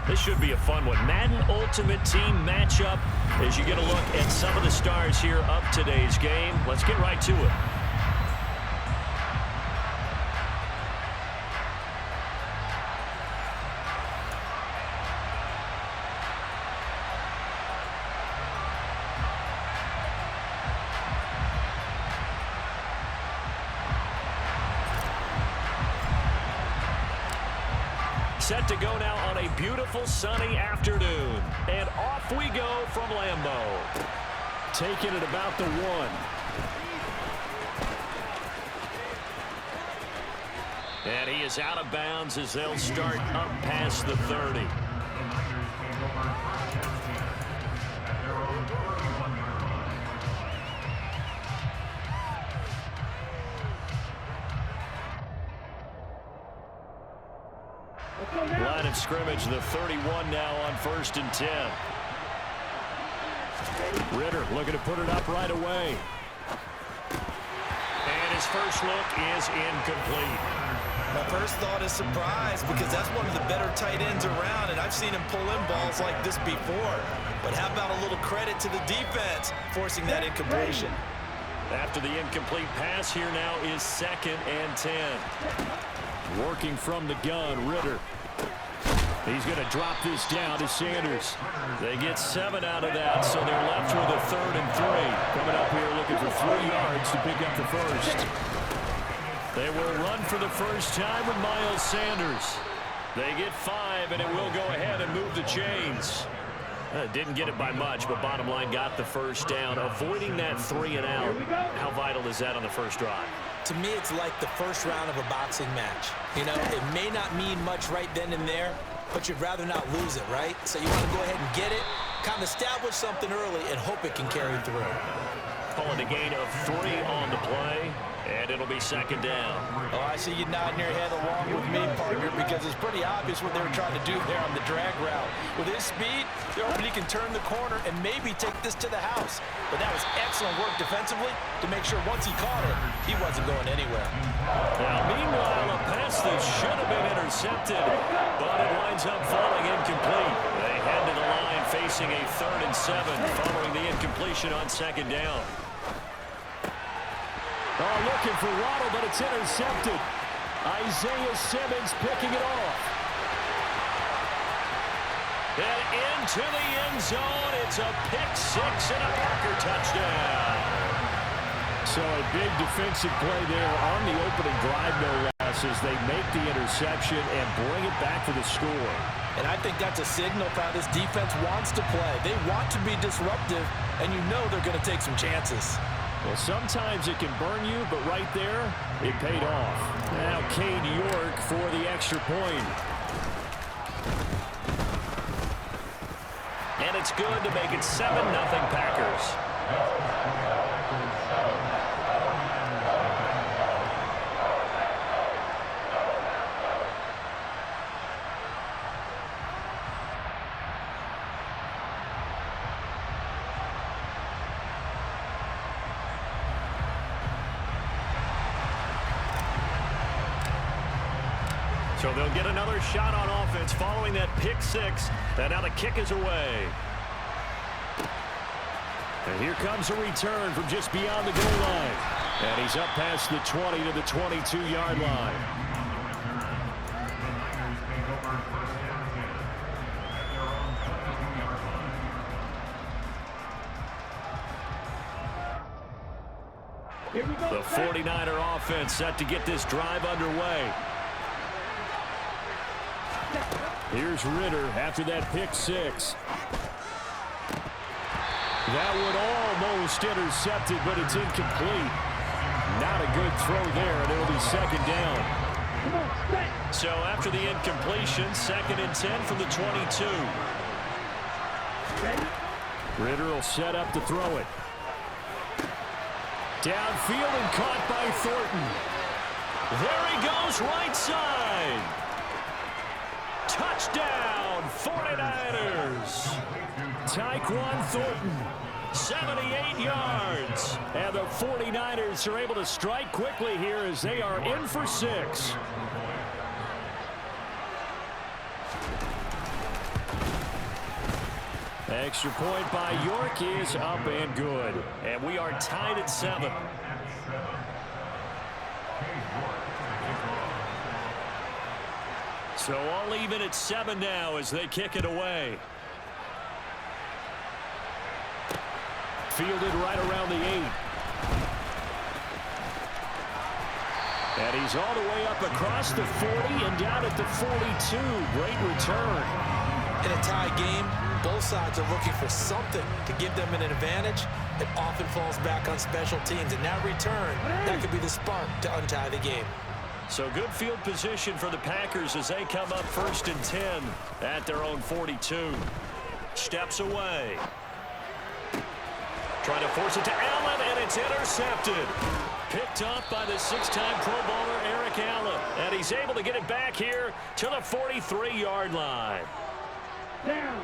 This should be a fun one. Madden Ultimate Team matchup as you get a look at some of the stars here of today's game. Let's get right to it. Set to go now on a beautiful sunny afternoon. And off we go from Lambeau. Taking it about the 1. And he is out of bounds as they'll start up past the 30. Line of scrimmage, the 31 now on 1st and 10. Ritter looking to put it up right away. And his first look is incomplete. My first thought is surprise because that's one of the better tight ends around, and I've seen him pull in balls like this before. But how about a little credit to the defense forcing that incompletion? After the incomplete pass, here now is 2nd and 10. Working from the gun, Ritter. He's going to drop this down to Sanders. They get 7 out of that, so they're left with a 3rd and 3. Coming up here looking for 3 yards to pick up the first. They will run for the first time with Miles Sanders. They get 5, and it will go ahead and move the chains. Didn't get it by much, but bottom line got the first down. Avoiding that 3 and out. How vital is that on the first drive? To me, it's like the first round of a boxing match. You know, it may not mean much right then and there, but you'd rather not lose it, right? So you want to go ahead and get it, kind of establish something early, and hope it can carry through. Calling a gain of 3 on the play, and it'll be 2nd down. Oh, I see you nodding your head along with me, partner, because it's pretty obvious what they were trying to do there on the drag route. With his speed, they're hoping he can turn the corner and maybe take this to the house. But that was excellent work defensively to make sure once he caught it, he wasn't going anywhere. Now, meanwhile, a pass that should have been intercepted, but it winds up falling incomplete. They head to the line facing a 3rd and 7 following the incompletion on 2nd down. Oh, looking for Waddle, but it's intercepted. Isaiah Simmons picking it off. And into the end zone. It's a pick 6 and a Parker touchdown. So a big defensive play there on the opening drive, no less, as they make the interception and bring it back for the score. And I think that's a signal for how this defense wants to play. They want to be disruptive, and you know they're going to take some chances. Well, sometimes it can burn you, but right there, it paid off. Now Cade York for the extra point. And it's good to make it 7-0 Packers. So they'll get another shot on offense following that pick 6. And now the kick is away. And here comes a return from just beyond the goal line. And he's up past the 20 to the 22-yard line. The 49er offense set to get this drive underway. Here's Ritter after that pick 6. That one almost intercepted, but it's incomplete. Not a good throw there, and it'll be 2nd down. So after the incompletion, 2nd and 10 from the 22. Ritter will set up to throw it. Downfield and caught by Thornton. There he goes, right side. Touchdown, 49ers. Tyquan Thornton. 78 yards. And the 49ers are able to strike quickly here as they are in for 6. Extra point by York is up and good. And we are tied at 7. So all even at 7 now as they kick it away. Fielded right around the 8. And he's all the way up across the 40 and down at the 42. Great return. In a tie game, both sides are looking for something to give them an advantage. It often falls back on special teams. And that return, that could be the spark to untie the game. So good field position for the Packers as they come up 1st and 10 at their own 42. Steps away. Trying to force it to Allen, and it's intercepted. Picked up by the 6-time Pro Bowler Eric Allen. And he's able to get it back here to the 43-yard line. Down.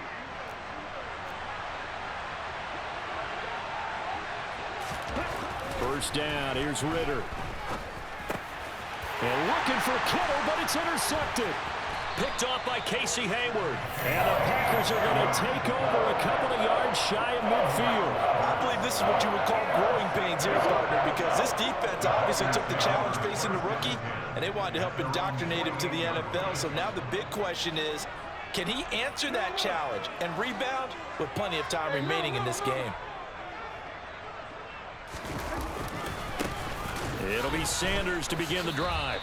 First down, here's Ritter. And looking for Kittle, but it's intercepted. Picked off by Casey Hayward. And the Packers are going to take over a couple of yards shy of midfield. I believe this is what you would call growing pains here, partner, because this defense obviously took the challenge facing the rookie, and they wanted to help indoctrinate him to the NFL. So now the big question is, can he answer that challenge and rebound with plenty of time remaining in this game? It'll be Sanders to begin the drive.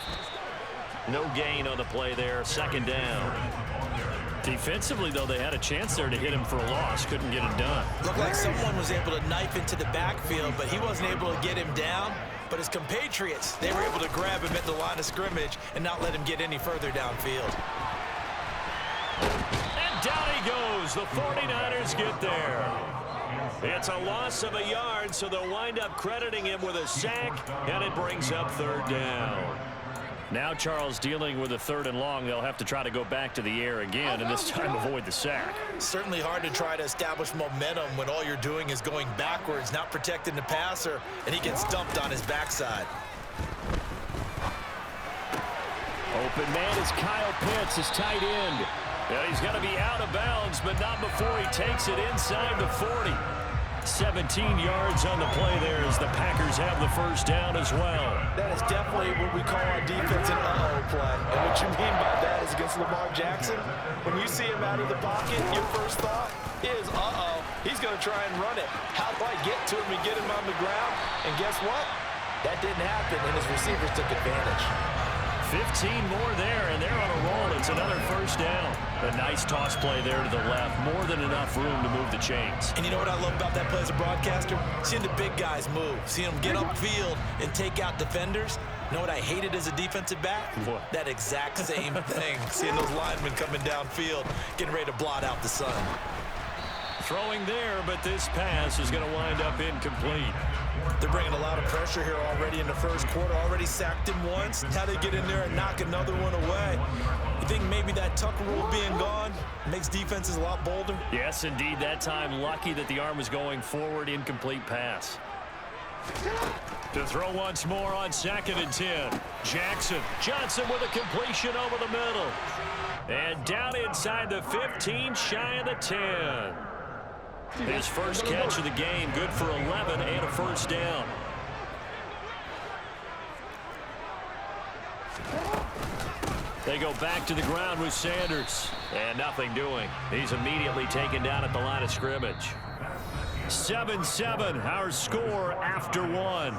No gain on the play there, 2nd down. Defensively, though, they had a chance there to hit him for a loss. Couldn't get it done. Looked like someone was able to knife into the backfield, but he wasn't able to get him down. But his compatriots, they were able to grab him at the line of scrimmage and not let him get any further downfield. And down he goes. The 49ers get there. It's a loss of a yard, so they'll wind up crediting him with a sack, and it brings up 3rd down. Now Charles dealing with a 3rd and long. They'll have to try to go back to the air again, and this time avoid the sack. Certainly hard to try to establish momentum when all you're doing is going backwards, not protecting the passer, and he gets dumped on his backside. Open man is Kyle Pitts, his tight end. And he's going to be out of bounds, but not before he takes it inside the 40. 17 yards on the play there as the Packers have the 1st down as well. That is definitely what we call on defense an uh-oh play. And what you mean by that is against Lamar Jackson, when you see him out of the pocket, your first thought is, uh-oh, he's going to try and run it. How do I get to him and get him on the ground? And guess what? That didn't happen, and his receivers took advantage. 15 more there, and they're on a roll. It's another 1st down. A nice toss play there to the left. More than enough room to move the chains. And you know what I love about that play as a broadcaster? Seeing the big guys move. Seeing them get upfield and take out defenders. You know what I hated as a defensive back? What? That exact same thing. Seeing those linemen coming downfield, getting ready to blot out the sun. Throwing there, but this pass is going to wind up incomplete. They're bringing a lot of pressure here already in the 1st quarter. Already sacked him once. Now they get in there and knock another one away. You think maybe that tuck rule being gone makes defenses a lot bolder? Yes, indeed. That time, lucky that the arm was going forward. Incomplete pass. To throw once more on 2nd and 10. Jackson. Johnson with a completion over the middle. And down inside the 15, shy of the 10. His first catch of the game, good for 11 and a 1st down. They go back to the ground with Sanders. And nothing doing. He's immediately taken down at the line of scrimmage. 7-7, our score after 1.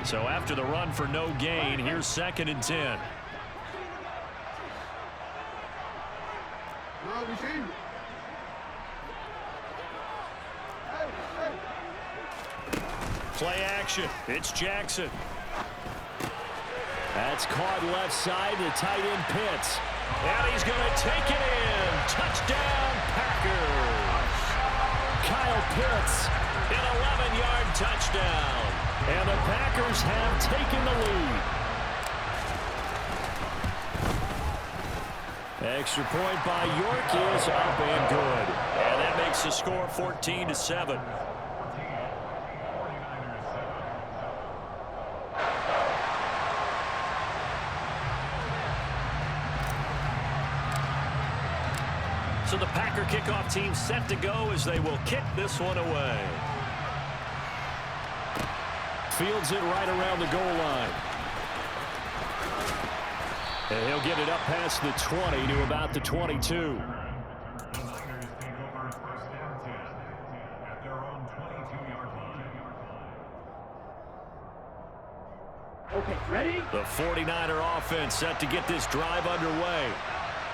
So after the run for no gain, here's 2nd and 10. Play action. It's Jackson. That's caught left side to tight end Pitts. And he's going to take it in. Touchdown, Packers. Kyle Pitts, an 11-yard touchdown. And the Packers have taken the lead. Extra point by York is up and good. And that makes the score 14-7. So the Packer kickoff team set to go as they will kick this one away. Fields it right around the goal line. And he'll get it up past the 20 to about the 22. Okay, ready? The 49er offense set to get this drive underway.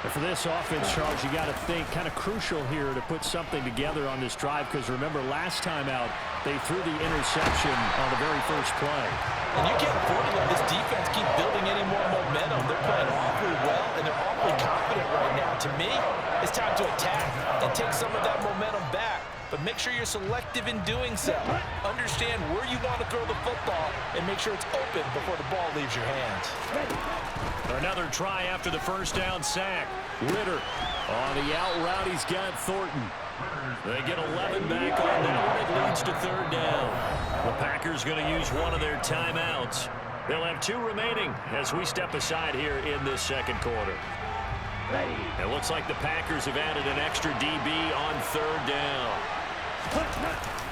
And for this offense, Charles, you got to think kind of crucial here to put something together on this drive, because remember last time out they threw the interception on the very first play. And you can't afford to let this defense keep building any more momentum. They're playing awfully well, and they're awfully confident right now. To me, it's time to attack and take some of that momentum back. But make sure you're selective in doing so. Understand where you want to throw the football and make sure it's open before the ball leaves your hands. Another try after the first down sack. Ritter on the out route. He's got Thornton. They get 11 back on that one. It leads to third down. The Packers going to use one of their timeouts. They'll have 2 remaining as we step aside here in this second quarter. It looks like the Packers have added an extra DB on third down.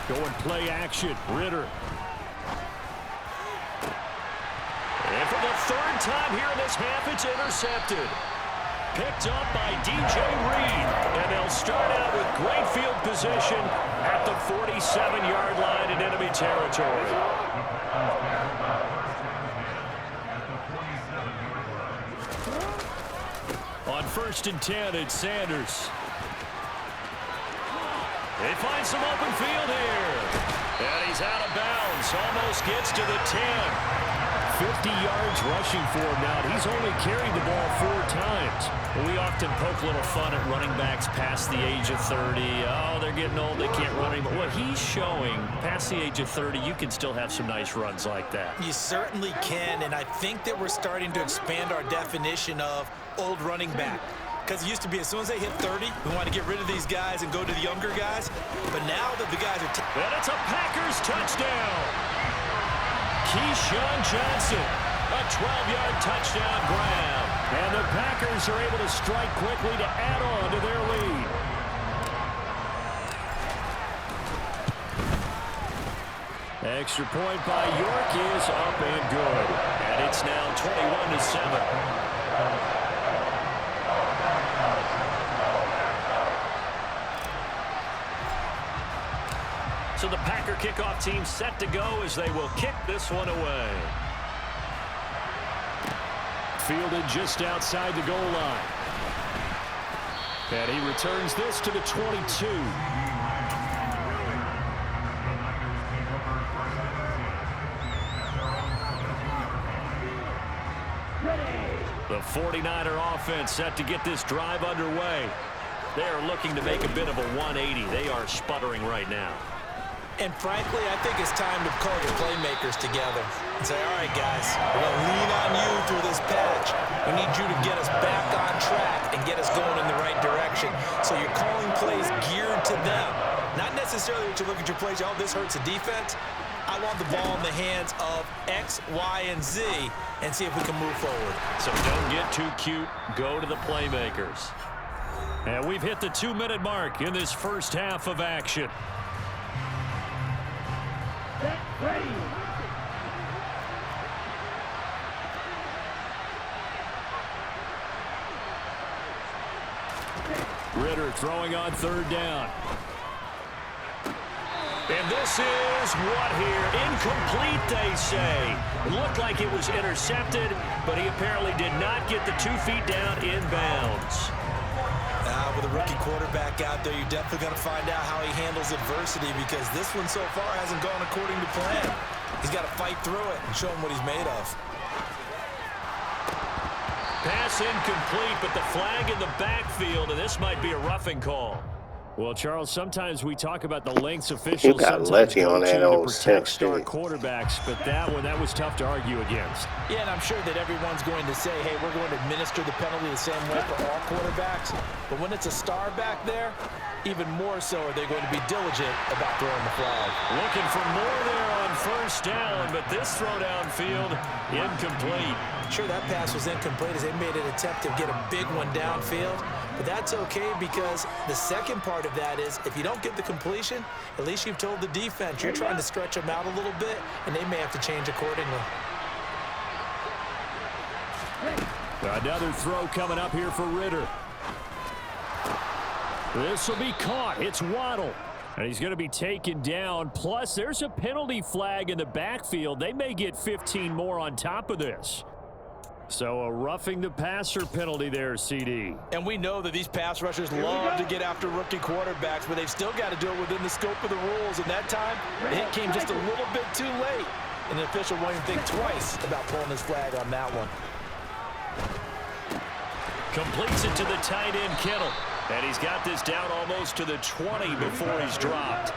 Going play action. Ritter. And for the third time here in this half, it's intercepted. Picked up by DJ Reed. And they'll start out with great field position at the 47-yard line in enemy territory. On 1st and 10, it's Sanders. They find some open field here. And he's out of bounds. Almost gets to the 10. 50 yards rushing for him now. He's only carried the ball 4 times. We often poke a little fun at running backs past the age of 30. Oh, they're getting old. They can't run anymore. What he's showing, past the age of 30, you can still have some nice runs like that. You certainly can, and I think that we're starting to expand our definition of old running back. Because it used to be as soon as they hit 30, we want to get rid of these guys and go to the younger guys. But now that the guys are... And it's a Packers touchdown. Keyshawn Johnson, a 12-yard touchdown grab. And the Packers are able to strike quickly to add on to their lead. Extra point by York is up and good. And it's now 21-7. So the Packer kickoff team set to go as they will kick this one away. Fielded just outside the goal line. And he returns this to the 22. The 49er offense set to get this drive underway. They are looking to make a bit of a 180. They are sputtering right now. And frankly, I think it's time to call your playmakers together and say, all right, guys, we're going to lean on you through this patch. We need you to get us back on track and get us going in the right direction. So you're calling plays geared to them. Not necessarily that you look at your plays, oh, this hurts the defense. I want the ball in the hands of X, Y, and Z and see if we can move forward. So don't get too cute. Go to the playmakers. And we've hit the 2-minute mark in this first half of action. Ready. Ritter throwing on third down. And this is what here? Incomplete, they say. It looked like it was intercepted, but he apparently did not get the 2 feet down in bounds. With a rookie quarterback out there, you're definitely going to find out how he handles adversity, because this one so far hasn't gone according to plan. He's got to fight through it and show him what he's made of. Pass incomplete, but the flag in the backfield, and this might be a roughing call. Well, Charles, sometimes we talk about the lengths officials. You got lucky on that old protect 60. star quarterbacks, but that was tough to argue against. Yeah, and I'm sure that everyone's going to say, hey, we're going to administer the penalty the same way for all quarterbacks. But when it's a star back there, even more so are they going to be diligent about throwing the flag. Looking for more there on first down, but this throw downfield, incomplete. Sure, that pass was incomplete as they made an attempt to get a big one downfield. But that's okay because the second part of that is if you don't get the completion, at least you've told the defense you're trying to stretch them out a little bit, and they may have to change accordingly. Another throw coming up here for Ritter. This will be caught. It's Waddle. And he's going to be taken down. Plus, there's a penalty flag in the backfield. They may get 15 more on top of this. So a roughing the passer penalty there, CD. And we know that these pass rushers love to get after rookie quarterbacks, but they've still got to do it within the scope of the rules. And that time, the hit came just a little bit too late. And the official won't even think twice about pulling his flag on that one. Completes it to the tight end, Kittle. And he's got this down almost to the 20 before he's dropped.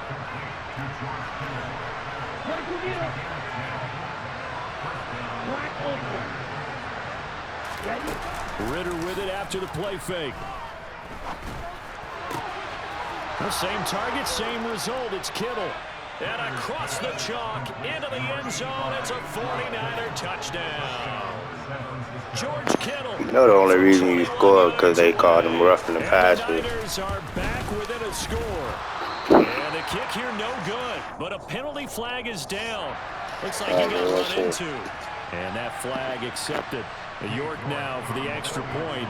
Ritter with it after the play fake. The same target, same result. It's Kittle. And across the chalk, into the end zone. It's a 49er touchdown. George Kittle. You know the only reason you scored because they called him roughing the passer. The Niners are back within a score. And the kick here no good. But a penalty flag is down. Looks like he got run into. And that flag accepted. York now for the extra point.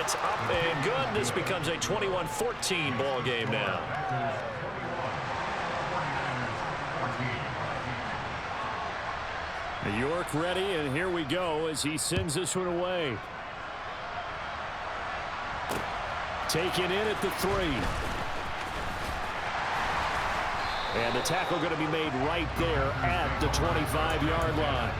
It's up and good. This becomes a 21-14 ball game now. York ready, and here we go as he sends this one away. Taken in at the 3. And the tackle going to be made right there at the 25-yard line.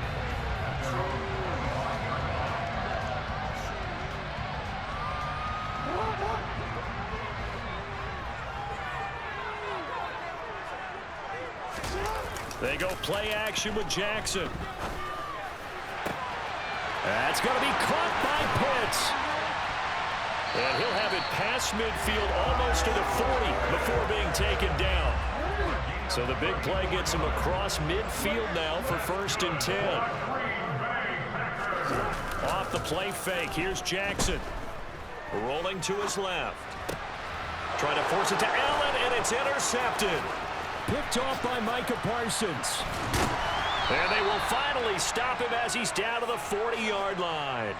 They go play action with Jackson. That's going to be caught by Pitts. And he'll have it past midfield almost to the 40 before being taken down. So the big play gets him across midfield now for 1st and 10. Off the play fake. Here's Jackson. Rolling to his left. Trying to force it to Allen, and it's intercepted. Picked off by Micah Parsons. And they will finally stop him as he's down to the 40-yard line.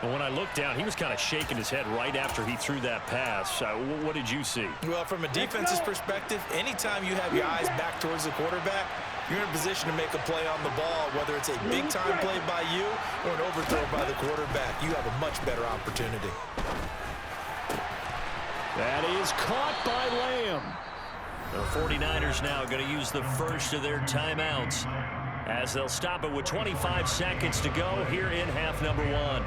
Well, when I looked down, he was kind of shaking his head right after he threw that pass. What did you see? Well, from a defense's perspective, anytime you have your eyes back towards the quarterback, you're in a position to make a play on the ball, whether it's a big-time play by you or an overthrow by the quarterback. You have a much better opportunity. That is caught by Lamb. The 49ers now going to use the first of their timeouts as they'll stop it with 25 seconds to go here in half number 1.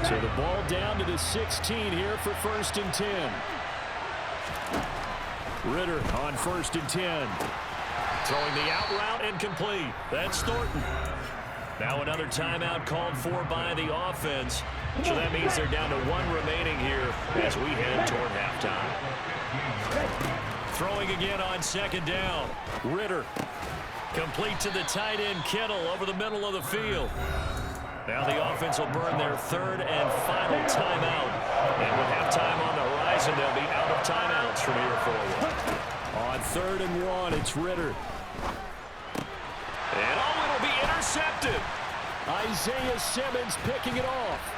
So the ball down to the 16 here for 1st and 10. Ritter on 1st and 10. Throwing the out route incomplete. That's Thornton. Now another timeout called for by the offense. So that means they're down to 1 remaining here as we head toward halftime. Throwing again on 2nd down. Ritter. Complete to the tight end Kittle over the middle of the field. Now the offense will burn their 3rd and final timeout. And with halftime on the horizon, they'll be out of timeouts from here forward. On 3rd and 1, it's Ritter. And it'll be intercepted. Isaiah Simmons picking it off.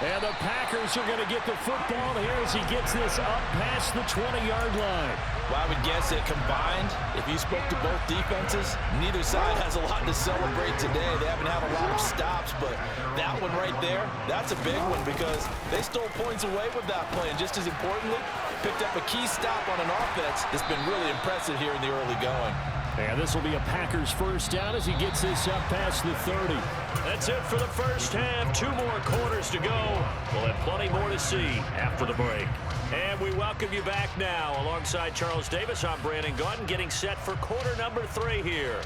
And the Packers are going to get the football here as he gets this up past the 20-yard line. Well, I would guess that combined, if you spoke to both defenses, neither side has a lot to celebrate today. They haven't had a lot of stops, but that one right there, that's a big one because they stole points away with that play. And just as importantly, picked up a key stop on an offense that's been really impressive here in the early going. And this will be a Packers first down as he gets this up past the 30. That's it for the first half. 2 more quarters to go. We'll have plenty more to see after the break. And we welcome you back now. Alongside Charles Davis, I'm Brandon Gaudin, getting set for quarter number 3 here.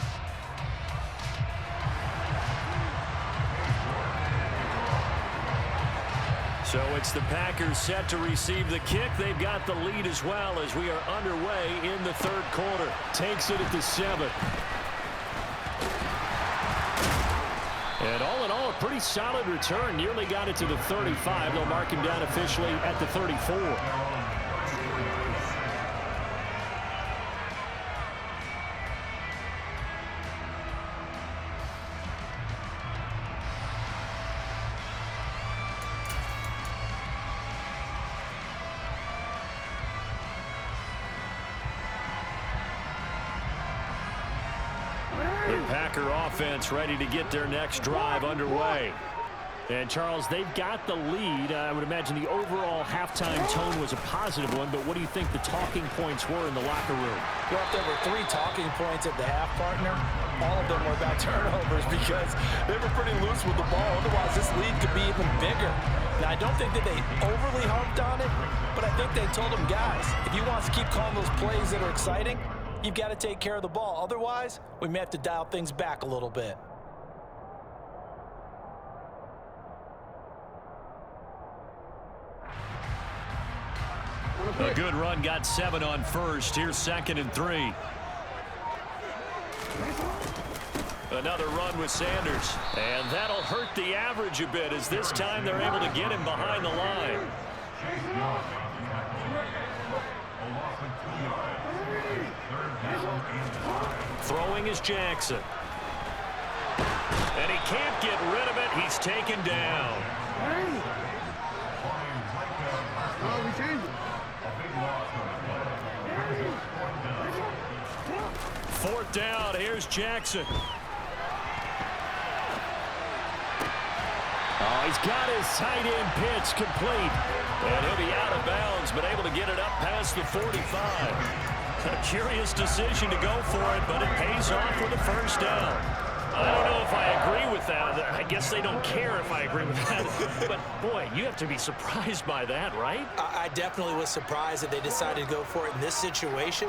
So it's the Packers set to receive the kick. They've got the lead as well as we are underway in the 3rd quarter. Takes it at the 7. And all in all, a pretty solid return. Nearly got it to the 35. They'll mark him down officially at the 34. The Packer offense ready to get their next drive underway. And, Charles, they've got the lead. I would imagine the overall halftime tone was a positive one, but what do you think the talking points were in the locker room? Well, if there were 3 talking points at the half, partner, all of them were about turnovers because they were pretty loose with the ball. Otherwise, this lead could be even bigger. Now, I don't think that they overly harped on it, but I think they told them, guys, if you want to keep calling those plays that are exciting, you've got to take care of the ball. Otherwise, we may have to dial things back a little bit. A good run got 7 on first. Here's 2nd and 3. Another run with Sanders. And that'll hurt the average a bit as this time they're able to get him behind the line. Throwing is Jackson. And he can't get rid of it. He's taken down. Fourth down. Here's Jackson. Oh, he's got his tight end pitch complete. And he'll be out of bounds, but able to get it up past the 45. A curious decision to go for it, but it pays off with a first down. I don't know if I agree with that. I guess they don't care if I agree with that. But, boy, you have to be surprised by that, right? I definitely was surprised that they decided to go for it in this situation.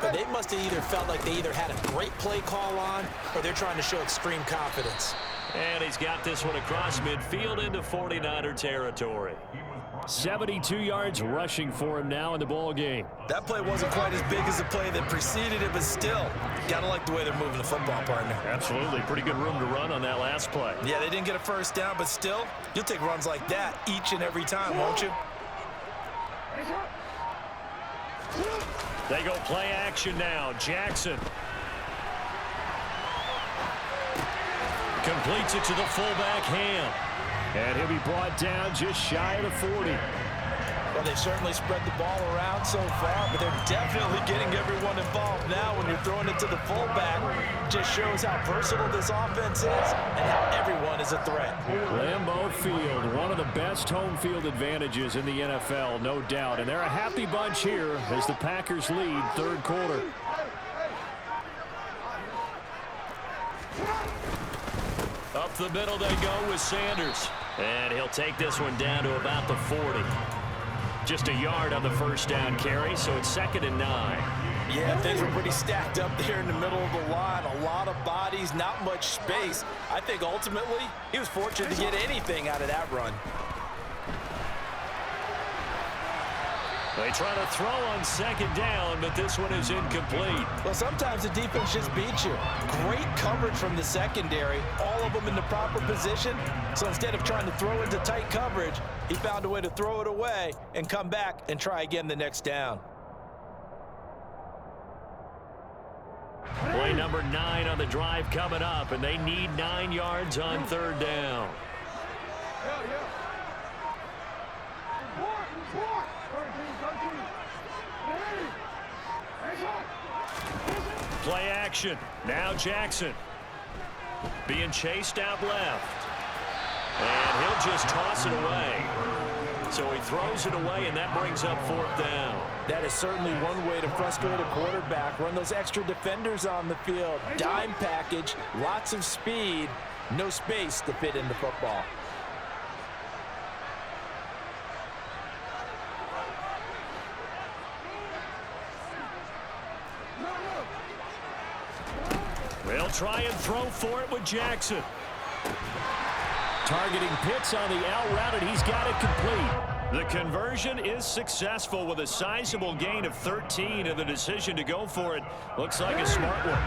But they must have either felt like they either had a great play call on or they're trying to show extreme confidence. And he's got this one across midfield into 49er territory. 72 yards rushing for him now in the ball game. That play wasn't quite as big as the play that preceded it, but still, got to like the way they're moving the football, partner. Absolutely. Pretty good room to run on that last play. Yeah, they didn't get a first down, but still, you'll take runs like that each and every time, won't you? They go play action now. Jackson completes it to the fullback, Ham. And he'll be brought down just shy of the 40. Well, they've certainly spread the ball around so far, but they're definitely getting everyone involved now when you're throwing it to the fullback. Just shows how versatile this offense is and how everyone is a threat. Lambeau Field, one of the best home field advantages in the NFL, no doubt. And they're a happy bunch here as the Packers lead third quarter. Up the middle they go with Sanders. And he'll take this one down to about the 40. Just a yard on the first down carry, so it's 2nd and 9. Yeah, things were pretty stacked up there in the middle of the line. A lot of bodies, not much space. I think ultimately he was fortunate to get anything out of that run. They try to throw on 2nd down, but this one is incomplete. Well, sometimes the defense just beats you. Great coverage from the secondary, all of them in the proper position. So instead of trying to throw into tight coverage, he found a way to throw it away and come back and try again the next down. Play number 9 on the drive coming up, and they need 9 yards on 3rd down. Play action. Now Jackson. Being chased out left. And he'll just toss it away. So he throws it away, and that brings up 4th down. That is certainly one way to frustrate a quarterback. Run those extra defenders on the field. Dime package, lots of speed, no space to fit in the football. They'll try and throw for it with Jackson. Targeting Pitts on the out route, and he's got it complete. The conversion is successful with a sizable gain of 13, and the decision to go for it looks like a smart one.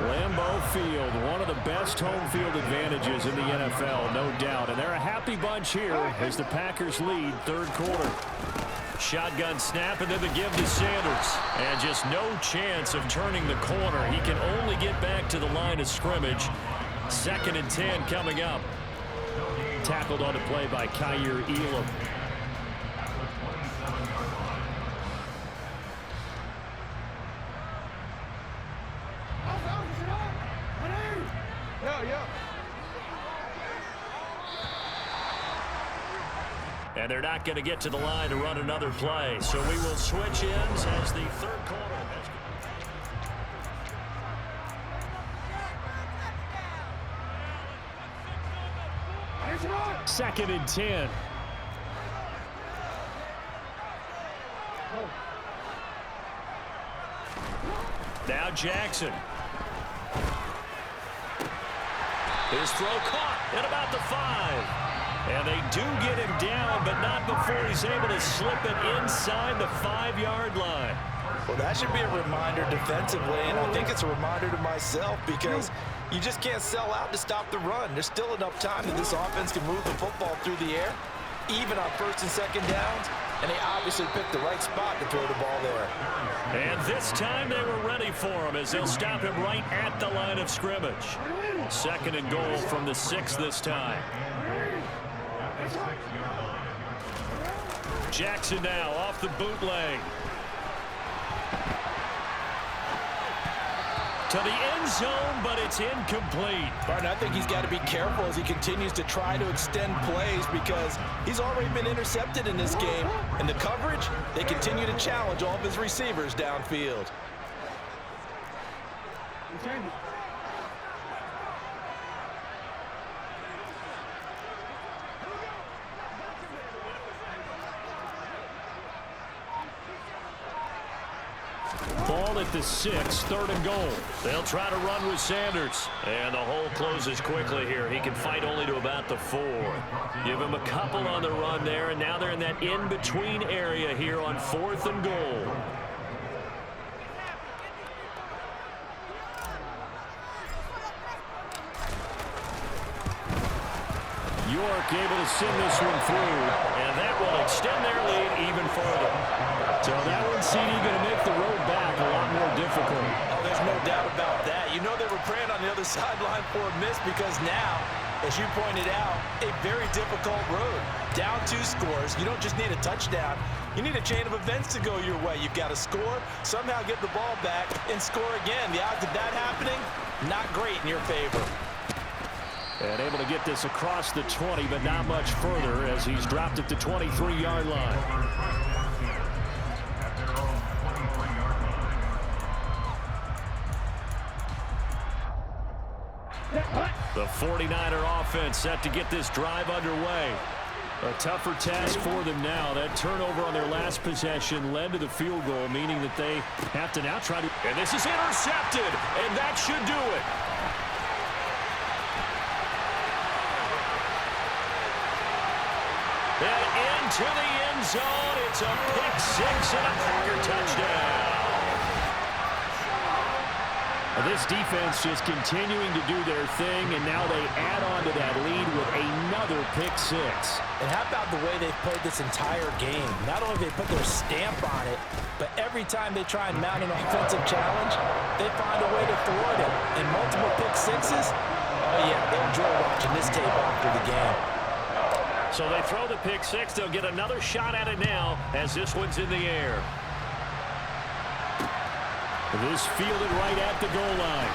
Lambeau Field, one of the best home field advantages in the NFL, no doubt. And they're a happy bunch here as the Packers lead third quarter. Shotgun snap and then the give to Sanders. And just no chance of turning the corner. He can only get back to the line of scrimmage. 2nd and 10 coming up. Tackled on the play by Kyer Elam. And they're not going to get to the line to run another play. So we will switch ends as the third quarter. 2nd and 10. Now Jackson. His throw caught at about the 5. And they do get him down, but not before he's able to slip it inside the 5-yard line. Well, that should be a reminder defensively, and I think it's a reminder to myself because you just can't sell out to stop the run. There's still enough time that this offense can move the football through the air, even on 1st and 2nd downs, and they obviously picked the right spot to throw the ball there. And this time they were ready for him as they'll stop him right at the line of scrimmage. 2nd and goal from the 6 this time. Jackson now off the bootleg. To the end zone, but it's incomplete. Barton, I think he's got to be careful as he continues to try to extend plays because he's already been intercepted in this game. And the coverage, they continue to challenge all of his receivers downfield. Ball at the 6, 3rd and goal. They'll try to run with Sanders. And the hole closes quickly here. He can fight only to about the 4. Give him a couple on the run there, and now they're in that in-between area here on 4th and goal. York able to send this one through, and that will extend their lead even further. So that one, CD, going to make the road back a lot more difficult. Oh, there's no doubt about that. You know they were praying on the other sideline for a miss because now, as you pointed out, a very difficult road. Down 2 scores. You don't just need a touchdown. You need a chain of events to go your way. You've got to score, somehow get the ball back, and score again. The odds of that happening, not great in your favor. And able to get this across the 20, but not much further as he's dropped at the 23-yard line. The 49er offense set to get this drive underway. A tougher task for them now. That turnover on their last possession led to the field goal, meaning that they have to now try to... And this is intercepted, and that should do it. And into the end zone. It's a pick-6 and a Packer touchdown. This defense just continuing to do their thing, and now they add on to that lead with another pick-6. And how about the way they've played this entire game? Not only have they put their stamp on it, but every time they try and mount an offensive challenge, they find a way to thwart it. And multiple pick-6s, oh yeah, they'll enjoy watching this tape after the game. So they throw the pick-6. They'll get another shot at it now as this one's in the air. This fielded right at the goal line.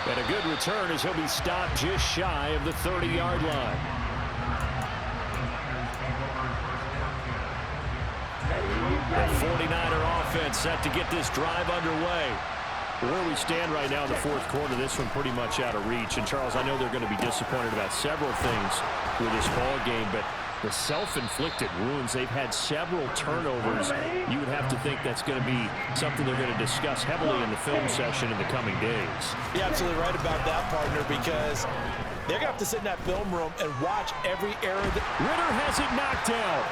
And a good return as he'll be stopped just shy of the 30-yard line. The 49er offense set to get this drive underway. Where we stand right now in the 4th quarter, this one pretty much out of reach. And, Charles, I know they're going to be disappointed about several things with this ball game, but the self-inflicted wounds, they've had several turnovers. You would have to think that's going to be something they're going to discuss heavily in the film session in the coming days. You're absolutely right about that, partner, because they're going to have to sit in that film room and watch every error. Ritter has it knocked down.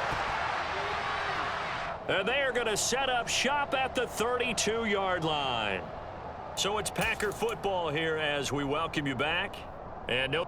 And they are going to set up shop at the 32-yard line. So it's Packer football here as we welcome you back. And no